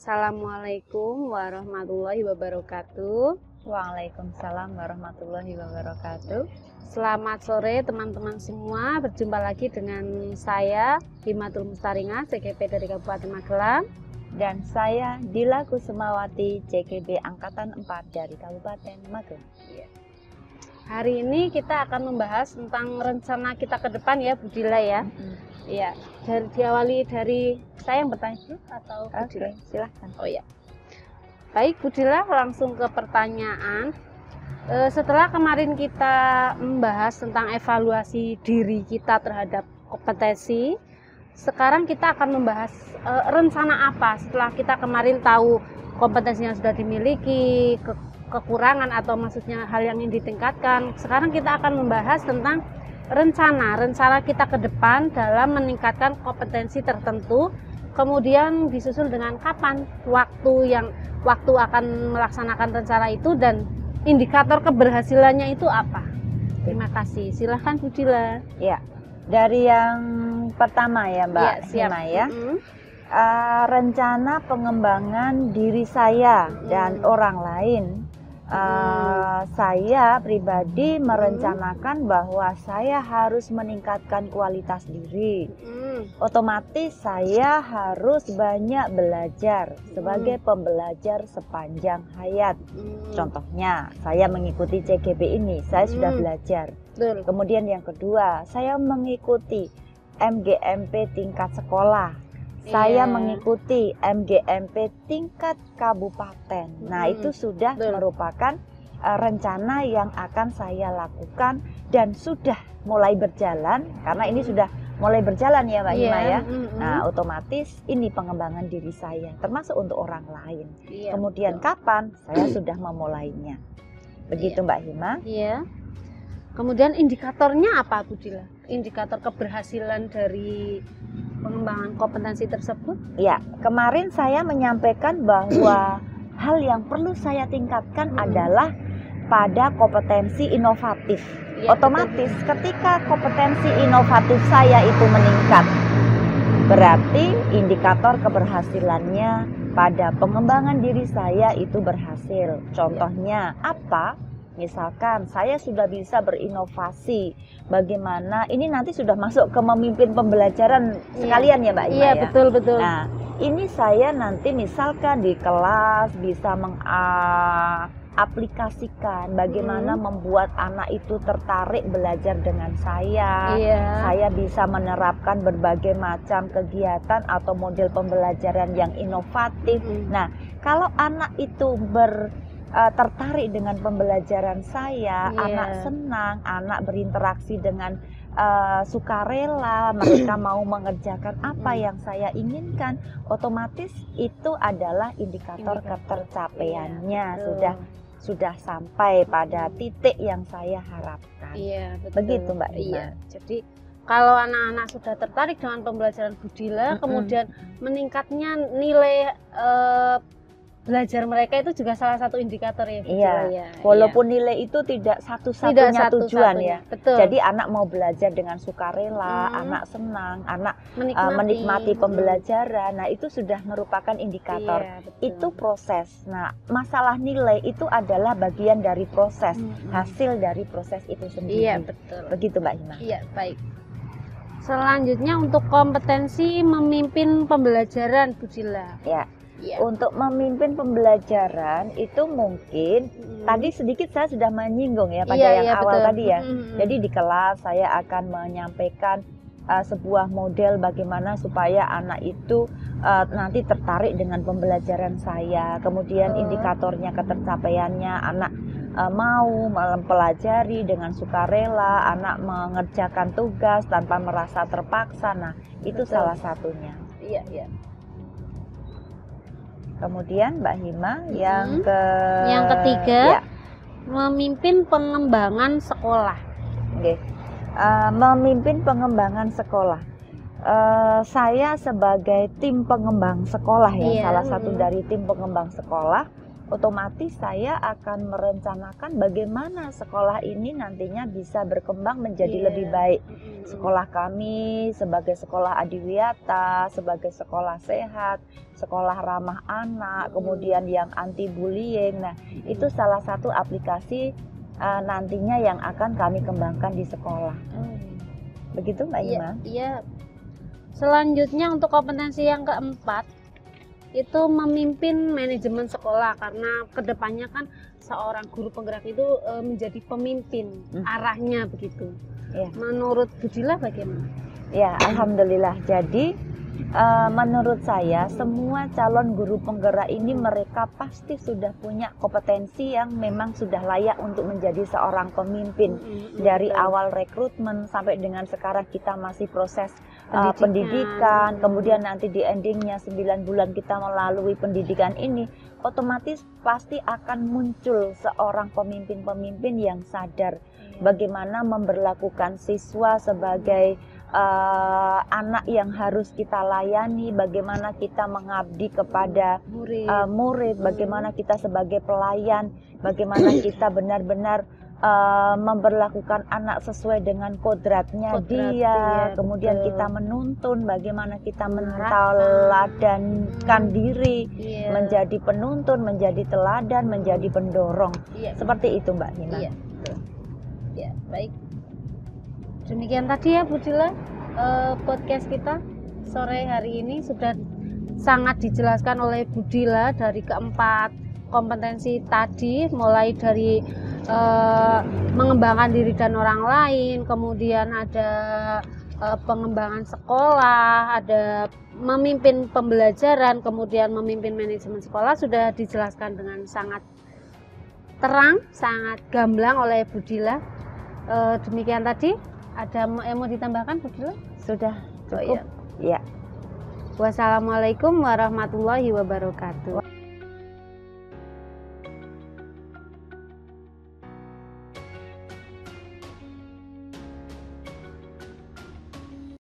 Assalamualaikum warahmatullahi wabarakatuh. Waalaikumsalam warahmatullahi wabarakatuh. Selamat sore teman-teman semua. Berjumpa lagi dengan saya Himatul Mustaringah, CGP dari Kabupaten Magelang. Dan saya Dila Kusumawati, CGP Angkatan 4 dari Kabupaten Magelang. Hari ini kita akan membahas tentang rencana kita ke depan ya Bu Dila ya. Iya, diawali dari saya yang bertanya dulu atau Bu Dila? Oke, silahkan. Oh ya. Baik Bu Dila, langsung ke pertanyaan. Setelah kemarin kita membahas tentang evaluasi diri kita terhadap kompetensi, sekarang kita akan membahas rencana apa setelah kita kemarin tahu kompetensi yang sudah dimiliki, kekurangan atau maksudnya hal yang ingin ditingkatkan. Sekarang kita akan membahas tentang rencana kita ke depan dalam meningkatkan kompetensi tertentu, kemudian disusul dengan kapan waktu akan melaksanakan rencana itu dan indikator keberhasilannya itu apa. Terima kasih. Silahkan Bu Dila. Ya, dari yang pertama ya Mbak Siap. Hima ya. Rencana pengembangan diri saya dan orang lain. Saya pribadi merencanakan bahwa saya harus meningkatkan kualitas diri. Otomatis saya harus banyak belajar sebagai pembelajar sepanjang hayat. Contohnya, saya mengikuti CGP ini, saya sudah belajar. Betul. Kemudian yang kedua, saya mengikuti MGMP tingkat sekolah. Saya mengikuti MGMP tingkat kabupaten. Nah, itu sudah merupakan rencana yang akan saya lakukan dan sudah mulai berjalan karena ini sudah mulai berjalan ya Mbak Hima ya. Nah, otomatis ini pengembangan diri saya termasuk untuk orang lain. Kemudian kapan saya sudah memulainya. Begitu Mbak Hima? Iya. Kemudian indikatornya apa Bu Dila? Indikator keberhasilan dari pengembangan kompetensi tersebut? Ya, kemarin saya menyampaikan bahwa hal yang perlu saya tingkatkan adalah pada kompetensi inovatif. Otomatis ketika kompetensi inovatif saya itu meningkat, berarti indikator keberhasilannya pada pengembangan diri saya itu berhasil. Contohnya apa? Misalkan saya sudah bisa berinovasi, bagaimana ini nanti sudah masuk ke memimpin pembelajaran sekalian ya Mbak Ima ya. Iya, betul. Nah, ini saya nanti misalkan di kelas bisa mengaplikasikan bagaimana membuat anak itu tertarik belajar dengan saya. Saya bisa menerapkan berbagai macam kegiatan atau model pembelajaran yang inovatif. Nah, kalau anak itu tertarik dengan pembelajaran saya, anak senang, anak berinteraksi dengan sukarela, mereka mau mengerjakan apa yang saya inginkan, otomatis itu adalah indikator ketercapaiannya sudah sampai pada titik yang saya harapkan. Begitu Mbak Hima. Jadi kalau anak-anak sudah tertarik dengan pembelajaran Bu Dila, kemudian meningkatnya nilai belajar mereka itu juga salah satu indikator ya. Walaupun nilai itu tidak satu-satunya tujuan ya. Betul. Jadi anak mau belajar dengan sukarela, anak senang, anak menikmati pembelajaran. Nah, itu sudah merupakan indikator. Itu proses. Nah, masalah nilai itu adalah bagian dari proses, hasil dari proses itu sendiri. Iya, betul. Begitu Mbak Hima. Iya, baik. Selanjutnya untuk kompetensi memimpin pembelajaran Bu Dila. Untuk memimpin pembelajaran itu mungkin tadi sedikit saya sudah menyinggung ya pada yang awal tadi ya. Jadi di kelas saya akan menyampaikan sebuah model bagaimana supaya anak itu nanti tertarik dengan pembelajaran saya. Kemudian indikatornya ketercapaiannya anak mau mempelajari dengan sukarela, anak mengerjakan tugas tanpa merasa terpaksa. Nah, itu salah satunya. Kemudian Mbak Hima yang ketiga memimpin pengembangan sekolah. Memimpin pengembangan sekolah. Saya sebagai tim pengembang sekolah ya, salah satu dari tim pengembang sekolah, otomatis saya akan merencanakan bagaimana sekolah ini nantinya bisa berkembang menjadi lebih baik. Sekolah kami sebagai sekolah adiwiyata, sebagai sekolah sehat, sekolah ramah anak, kemudian yang anti bullying. Nah, itu salah satu aplikasi nantinya yang akan kami kembangkan di sekolah. Begitu Mbak Ima? Iya. Selanjutnya untuk kompetensi yang keempat itu memimpin manajemen sekolah, karena kedepannya kan seorang guru penggerak itu menjadi pemimpin arahnya begitu. Ya. Menurut Bu Dila bagaimana? Ya, alhamdulillah. Jadi menurut saya semua calon guru penggerak ini mereka pasti sudah punya kompetensi yang memang sudah layak untuk menjadi seorang pemimpin. Dari awal rekrutmen sampai dengan sekarang kita masih proses pendidikan, kemudian nanti di endingnya 9 bulan kita melalui pendidikan ini, otomatis pasti akan muncul seorang pemimpin-pemimpin yang sadar bagaimana memperlakukan siswa sebagai anak yang harus kita layani, bagaimana kita mengabdi kepada murid, bagaimana kita sebagai pelayan, bagaimana kita benar-benar memperlakukan anak sesuai dengan kodratnya dia, kemudian betul. Kita menuntun, bagaimana kita menteladankan diri, menjadi penuntun, menjadi teladan, menjadi pendorong, seperti itu Mbak Hina. Ya, baik. Demikian tadi ya Bu Dila, podcast kita sore hari ini sudah sangat dijelaskan oleh Bu Dila dari keempat kompetensi tadi, mulai dari mengembangkan diri dan orang lain, kemudian ada pengembangan sekolah, ada memimpin pembelajaran, kemudian memimpin manajemen sekolah, sudah dijelaskan dengan sangat terang, sangat gamblang oleh Bu Dila. Demikian tadi. Ada yang mau ditambahkan Bu Dila? Sudah cukup. Ya. Wassalamualaikum warahmatullahi wabarakatuh.